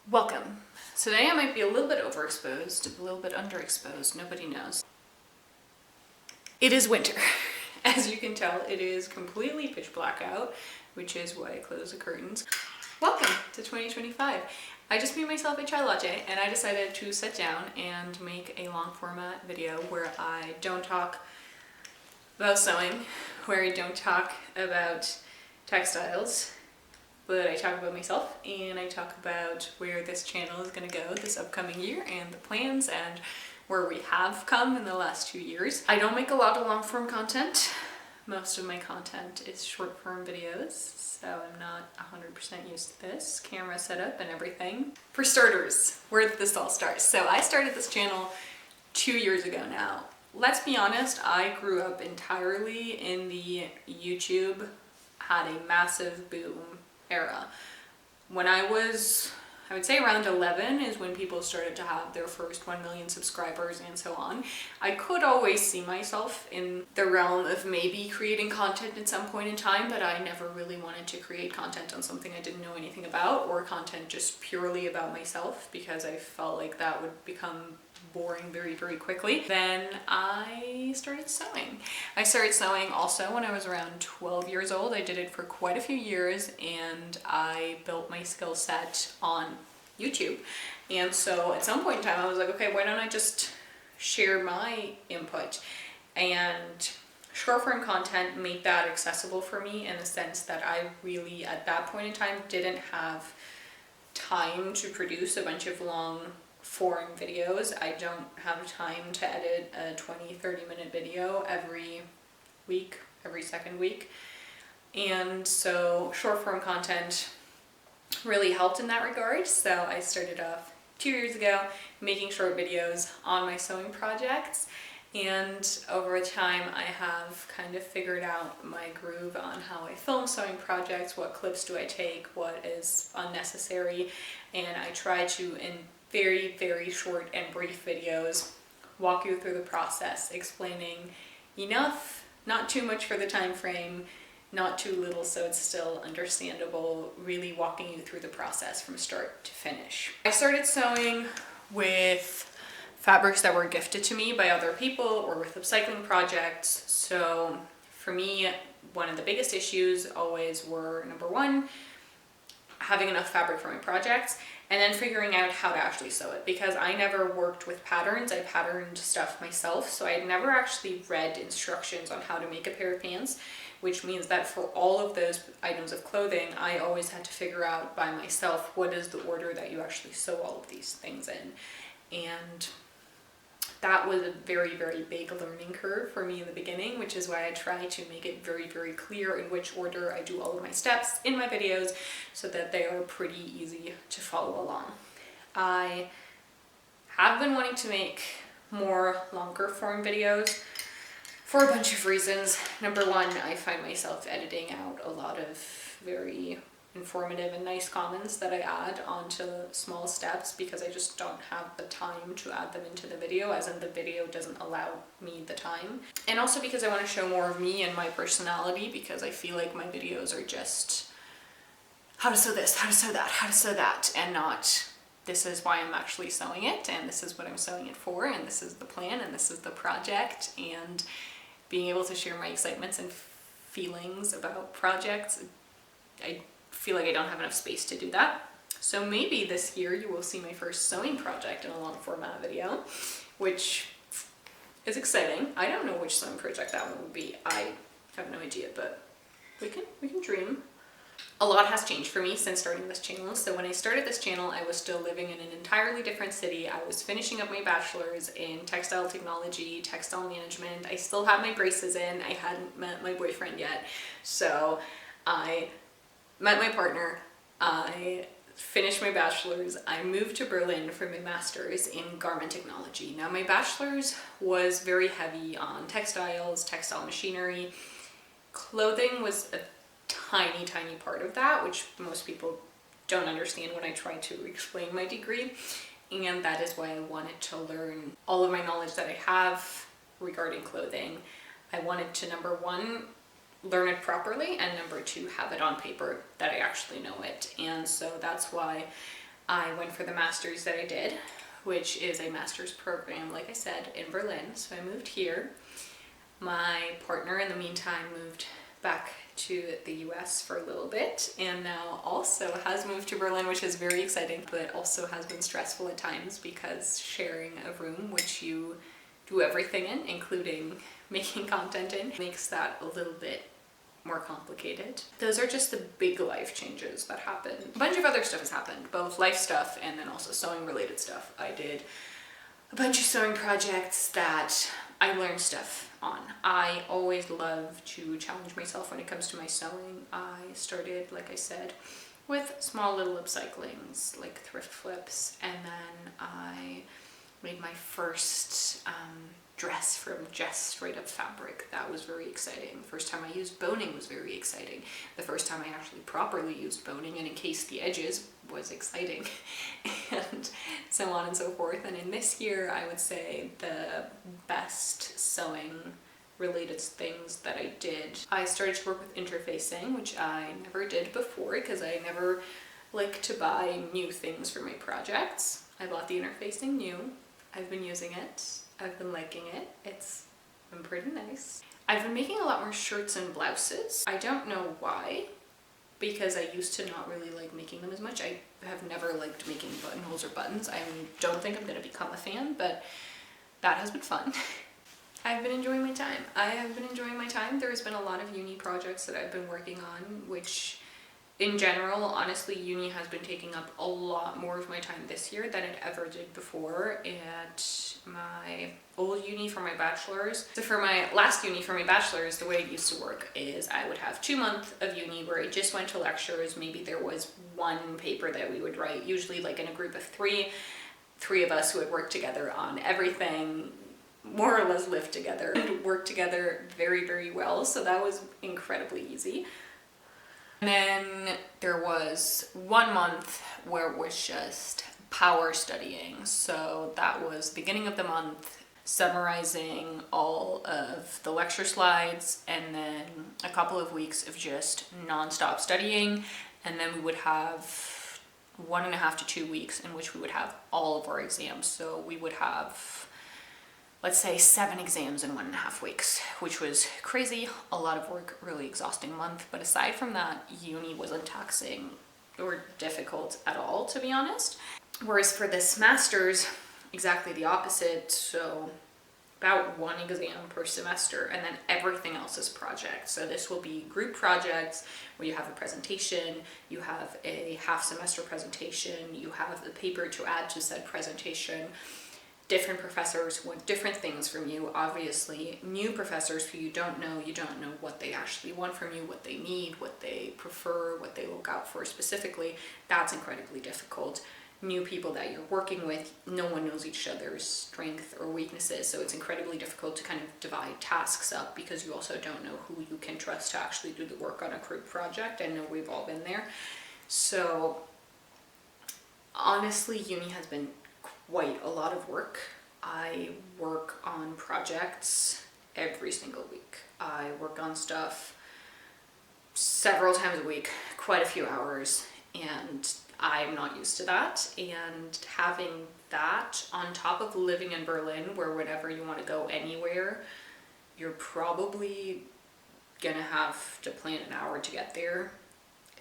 Welcome. Today I might be a little bit overexposed, a little bit underexposed, nobody knows. It is winter. As you can tell, it is completely pitch black out, which is why I closed the curtains. Welcome to 2025. I just made myself a chai latte and I decided to sit down and make a long format video where I don't talk about sewing, where I don't talk about textiles, but I talk about myself and I talk about where this channel is going to go this upcoming year and the plans and where we have come in the last 2 years. I don't make a lot of long form content. Most of my content is short form videos, so I'm not 100% used to this camera setup and everything. For starters, where did this all start? So I started this channel 2 years ago now. Let's be honest, I grew up entirely in the YouTube had a massive boom era. When I would say around 11 is when people started to have their first 1 million subscribers and so on. I could always see myself in the realm of maybe creating content at some point in time, but I never really wanted to create content on something I didn't know anything about, or content just purely about myself, because I felt like that would become boring very, very quickly. Then I started sewing. I started sewing also when I was around 12 years old. I did it for quite a few years and I built my skill set on YouTube. And so at some point in time I was like, okay, why don't I just share my input and short form content, make that accessible for me in the sense that I really at that point in time didn't have time to produce a bunch of long form videos. I don't have time to edit a 20-30 minute video every week, every second week. And so short form content really helped in that regard. So I started off 2 years ago making short videos on my sewing projects. And over time I have kind of figured out my groove on how I film sewing projects, what clips do I take, what is unnecessary, and I try to, in very, very short and brief videos, walk you through the process, explaining enough, not too much for the time frame, not too little so it's still understandable, really walking you through the process from start to finish. I started sewing with fabrics that were gifted to me by other people or with upcycling projects. So for me, one of the biggest issues always were, number one, having enough fabric for my projects, and then figuring out how to actually sew it, because I never worked with patterns. I patterned stuff myself, so I had never actually read instructions on how to make a pair of pants, which means that for all of those items of clothing, I always had to figure out by myself what is the order that you actually sew all of these things in. And that was a very, very big learning curve for me in the beginning, which is why I try to make it very, very clear in which order I do all of my steps in my videos so that they are pretty easy to follow along. I have been wanting to make more longer form videos for a bunch of reasons. Number one, I find myself editing out a lot of very informative and nice comments that I add onto small steps because I just don't have the time to add them into the video, as in the video doesn't allow me the time. And also because I want to show more of me and my personality, because I feel like my videos are just how to sew this, how to sew that, how to sew that, and not this is why I'm actually sewing it, and this is what I'm sewing it for, and this is the plan, and this is the project. And being able to share my excitements and feelings about projects, I feel like I don't have enough space to do that. So maybe this year you will see my first sewing project in a long format video, which is exciting. I don't know which sewing project that one would be. I have no idea, but we can dream. A lot has changed for me since starting this channel. So when I started this channel, I was still living in an entirely different city. I was finishing up my bachelor's in textile technology, textile management. I still had my braces in. I hadn't met my boyfriend yet. So I met my partner, I finished my bachelor's, I moved to Berlin for my master's in garment technology. Now my bachelor's was very heavy on textiles, textile machinery. Clothing was a tiny, tiny part of that, which most people don't understand when I try to explain my degree. And that is why I wanted to learn all of my knowledge that I have regarding clothing. I wanted to, number one, learn it properly, and number two, have it on paper that I actually know it. And so that's why I went for the master's that I did, which is a master's program, like I said, in Berlin. So I moved here. My partner in the meantime moved back to the US for a little bit, and now also has moved to Berlin, which is very exciting, but also has been stressful at times because sharing a room which you do everything in, including making content in, makes that a little bit more complicated. Those are just the big life changes that happened. A bunch of other stuff has happened, both life stuff and then also sewing related stuff. I did a bunch of sewing projects that I learned stuff on. I always love to challenge myself when it comes to my sewing. I started, like I said, with small little upcyclings, like thrift flips, and then I made my first dress from just straight up fabric. That was very exciting. The first time I used boning was very exciting. The first time I actually properly used boning and encased the edges was exciting, and so on and so forth. And in this year, I would say the best sewing related things that I did, I started to work with interfacing, which I never did before because I never like to buy new things for my projects. I bought the interfacing new. I've been using it. I've been liking it. It's been pretty nice. I've been making a lot more shirts and blouses. I don't know why, because I used to not really like making them as much. I have never liked making buttonholes or buttons. I don't think I'm gonna become a fan, but that has been fun. I've been enjoying my time. I have been enjoying my time. There's been a lot of uni projects that I've been working on, which in general, honestly, uni has been taking up a lot more of my time this year than it ever did before. At my old uni for my bachelor's, so for my last uni for my bachelor's, the way it used to work is I would have 2 months of uni where I just went to lectures. Maybe there was one paper that we would write, usually like in a group of three of us who would work together on everything, more or less live together and work together very, very well. So that was incredibly easy. And then there was 1 month where it was just power studying. So that was beginning of the month, summarizing all of the lecture slides, and then a couple of weeks of just nonstop studying. And then we would have 1.5 to 2 weeks in which we would have all of our exams. So we would have, let's say, 7 exams in 1.5 weeks, which was crazy, a lot of work, really exhausting month. But aside from that, uni wasn't taxing or difficult at all, to be honest. Whereas for this master's, exactly the opposite. So about 1 exam per semester, and then everything else is projects. So this will be group projects where you have a presentation, you have a half semester presentation, you have the paper to add to said presentation. Different professors want different things from you, obviously. New professors who you don't know what they actually want from you, what they need, what they prefer, what they look out for specifically. That's incredibly difficult. New people that you're working with, no one knows each other's strengths or weaknesses, so it's incredibly difficult to kind of divide tasks up because you also don't know who you can trust to actually do the work on a group project. I know we've all been there. So honestly, uni has been quite a lot of work. I work on projects every single week. I work on stuff several times a week, quite a few hours, and I'm not used to that. And having that on top of living in Berlin, where whenever you want to go anywhere, you're probably gonna have to plan an hour to get there.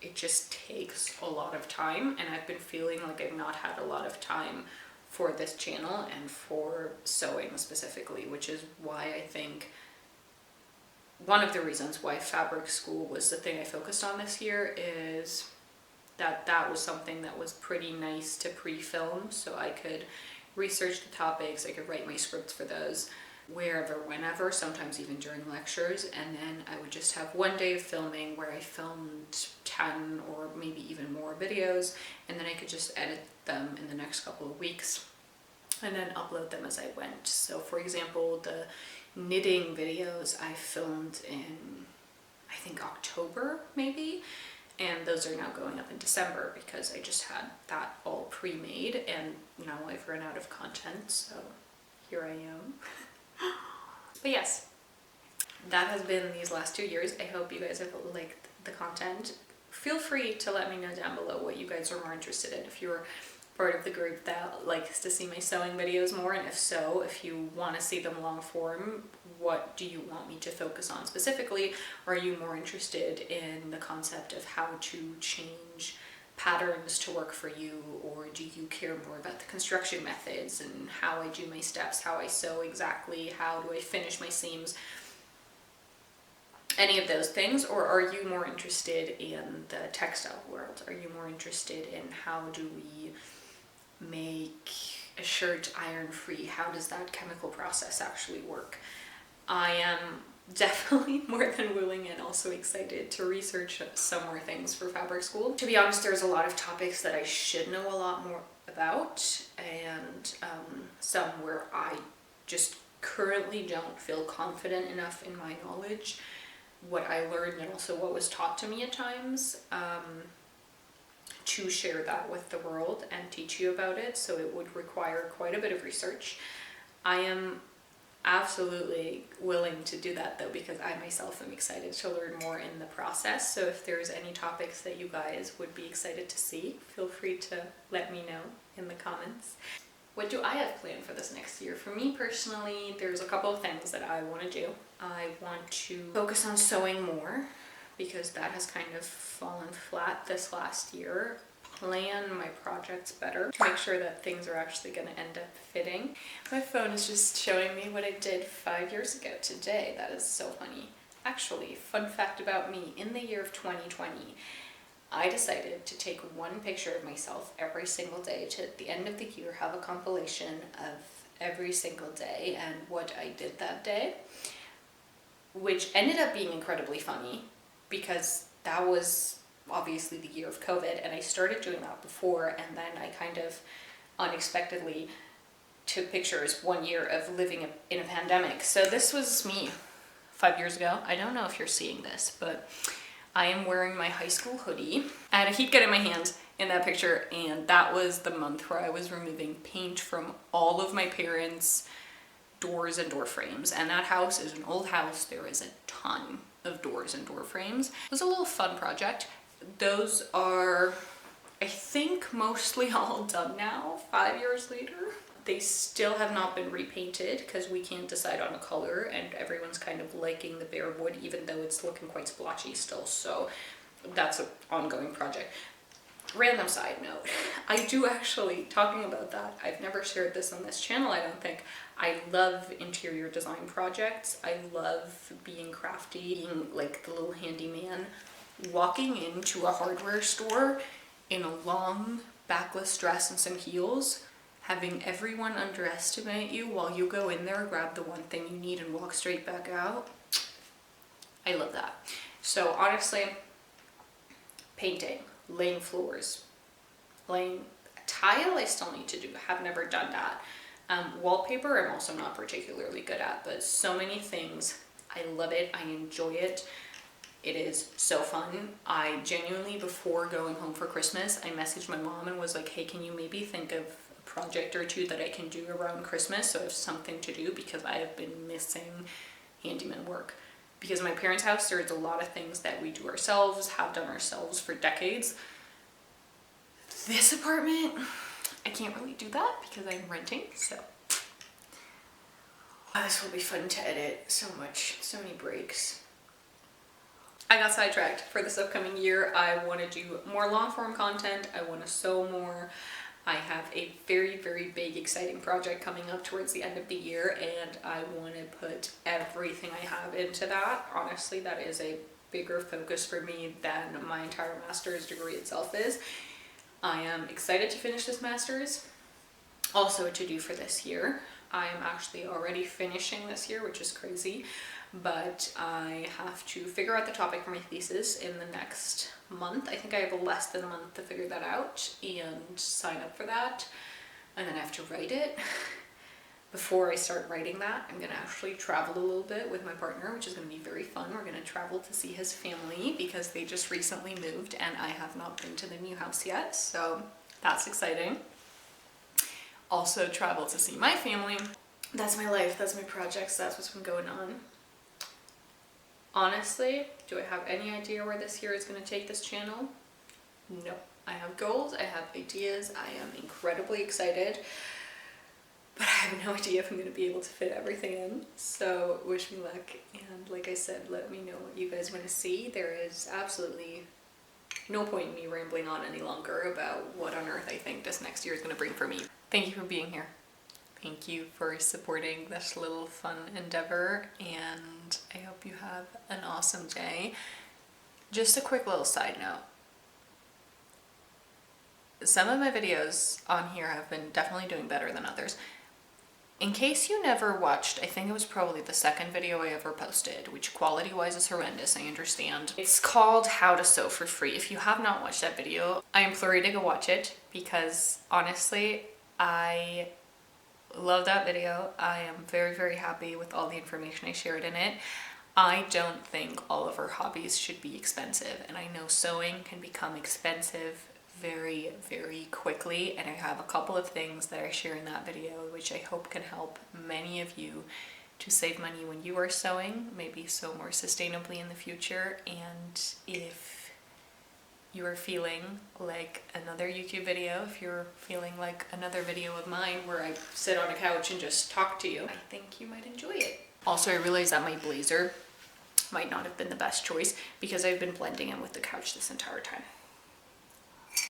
It just takes a lot of time, and I've been feeling like I've not had a lot of time for this channel and for sewing specifically, which is why I think one of the reasons why fabric school was the thing I focused on this year is that was something that was pretty nice to pre-film, so I could research the topics, I could write my scripts for those wherever, whenever, sometimes even during lectures, and then I would just have 1 day of filming where I filmed 10 or maybe even more videos, and then I could just edit them in the next couple of weeks and then upload them as I went. So for example, the knitting videos I filmed in, I think, October maybe, and those are now going up in December because I just had that all pre-made, and now I've run out of content, so here I am. But yes, that has been these last 2 years. I hope you guys have liked the content. feel free to let me know down below what you guys are more interested in. If you're part of the group that likes to see my sewing videos more, and if so, if you want to see them long form, what do you want me to focus on specifically? Or are you more interested in the concept of how to change patterns to work for you, or do you care more about the construction methods and how I do my steps, how I sew exactly, how do I finish my seams, any of those things? Or are you more interested in the textile world? Are you more interested in how do we make a shirt iron free? How does that chemical process actually work? I am definitely more than willing and also excited to research some more things for fabric school. To be honest, there's a lot of topics that I should know a lot more about, and some where I just currently don't feel confident enough in my knowledge, what I learned and also what was taught to me at times, to share that with the world and teach you about it. So it would require quite a bit of research. I am absolutely willing to do that though, because I myself am excited to learn more in the process. So if there's any topics that you guys would be excited to see, feel free to let me know in the comments. What do I have planned for this next year? For me personally, there's a couple of things that I want to do. I want to focus on sewing more, because that has kind of fallen flat this last year. Plan my projects better, make sure that things are actually going to end up fitting. My phone is just showing me what I did 5 years ago today. That is so funny. Actually, fun fact about me, in the year of 2020, I decided to take one picture of myself every single day to, at the end of the year, have a compilation of every single day and what I did that day, which ended up being incredibly funny because that was obviously the year of COVID, and I started doing that before, and then I kind of unexpectedly took pictures 1 year of living in a pandemic. So this was me 5 years ago. I don't know if you're seeing this, but I am wearing my high school hoodie. I had a heat gun in my hand in that picture, and that was the month where I was removing paint from all of my parents' doors and door frames. And that house is an old house. There is a ton of doors and door frames. It was a little fun project. Those are, I think, mostly all done now, 5 years later. They still have not been repainted because we can't decide on a color, and everyone's kind of liking the bare wood, even though it's looking quite splotchy still. So that's an ongoing project. Random side note, I do actually, talking about that, I've never shared this on this channel, I don't think. I love interior design projects. I love being crafty, being like the little handyman. Walking into a hardware store in a long backless dress and some heels, having everyone underestimate you while you go in there, grab the one thing you need and walk straight back out. I love that. So honestly, painting, laying floors, laying tile I still need to do, have never done that. Wallpaper I'm also not particularly good at, but so many things. I love it, I enjoy it. It is so fun. I genuinely, before going home for Christmas, I messaged my mom and was like, hey, can you maybe think of a project or two that I can do around Christmas so I have something to do, because I have been missing handyman work. Because in my parents' house, there's a lot of things that we do ourselves, have done ourselves for decades. This apartment, I can't really do that because I'm renting, so. Oh, this will be fun to edit so much, so many breaks. I got sidetracked. For this upcoming year, I want to do more long form content. I want to sew more. I have a very, very big, exciting project coming up towards the end of the year, and I want to put everything I have into that. Honestly, that is a bigger focus for me than my entire master's degree itself is. I am excited to finish this master's. Also a to-do for this year. I am actually already finishing this year, which is crazy. But I have to figure out the topic for my thesis in the next month. I think I have less than a month to figure that out and sign up for that. And then I have to write it. Before I start writing that, I'm going to actually travel a little bit with my partner, which is going to be very fun. We're going to travel to see his family because they just recently moved and I have not been to the new house yet. So that's exciting. Also travel to see my family. That's my life. That's my projects. That's what's been going on. Honestly, do I have any idea where this year is going to take this channel? No. I have goals, I have ideas, I am incredibly excited, but I have no idea if I'm going to be able to fit everything in. So wish me luck, and like I said, let me know what you guys want to see. There is absolutely no point in me rambling on any longer about what on earth I think this next year is going to bring for me. Thank you for being here. Thank you for supporting this little fun endeavor, and I hope you have an awesome day. Just a quick little side note. Some of my videos on here have been definitely doing better than others. In case you never watched, I think it was probably the second video I ever posted, which quality-wise is horrendous, I understand. It's called How to Sew for Free. If you have not watched that video, I implore you to go watch it, because honestly, I love that video. I am very, very happy with all the information I shared in it. I don't think all of our hobbies should be expensive, and I know sewing can become expensive very, very quickly, and I have a couple of things that I share in that video which I hope can help many of you to save money when you are sewing, maybe sew more sustainably in the future. And if you are feeling like another YouTube video, if you're feeling like another video of mine where I sit on a couch and just talk to you, I think you might enjoy it. Also, I realized that my blazer might not have been the best choice because I've been blending in with the couch this entire time.